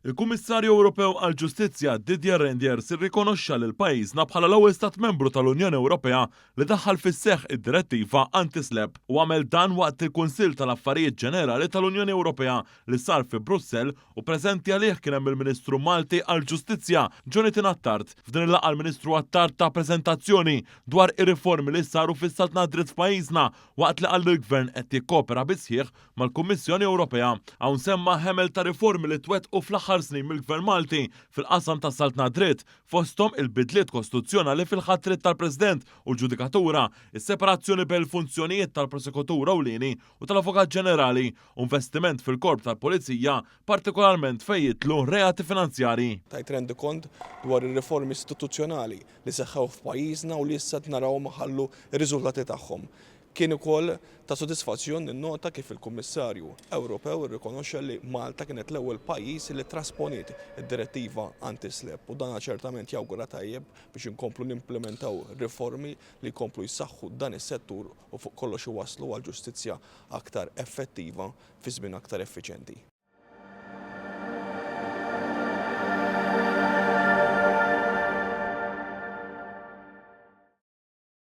Il-Kummissarju Ewropew għall-Ġustizzja Didier Reynders irrikonoxxa lil pajjiżna bħala l-ewwel stat membru tal-Unjoni Ewropea li daħħal fis-seħħ id-direttiva anti-SLAPP u għamel dan waqt il-Kunsill tal-Affarijiet Ġenerali tal-Unjoni Ewropea li sar fi Brussell u preżenti għalih kien hemm il-Ministru Malti għall-Ġustizzja Jonathan Attard. F'din il-laqgħa l-Ministru Attard ta' preżentazzjoni dwar ir-riformi li saru fis-Statna dritt f'pajjiżna waqt li qal il-Gvern qed jikkopera bisħieħ mal-Kummissjoni Ewropea. Hawn semma ħemel ta' riformi li twettqu fl-aħħar snin mill-Gvern Malti fil-qasam ta' Saltna dritt fosthom il-bidliet kostituzzjonali fil-ħatrit tal-President u l-Ġudikatura, is-separazzjoni bejn il-funzjonijiet tal-Prosekutur Ewlieni u tal-Avukat Ġenerali u investiment fil-Korp tal-Pulizija, partikolarment fejn jitlu reati finanzjarji. Tajt rendi kont dwar ir-riformi istituzzjonali li seħħew f'pajjiżna u li issa naraw ħallu r-riżultati tagħhom. Kien ukoll ta' sodisfazzjon ninnota kif il-Kummissarju Ewropew irrikonoxxa li Malta kienet l-ewwel pajjiż li trasponiet id-direttiva anti-SLAPP u dan ċertament jawgura tajjeb biex inkomplu nimplementaw riformi li jkomplu jsaħħu dan is-settur u fuq kollox iwasslu għal ġustizzja aktar effettiva fi żmien aktar effiċjenti.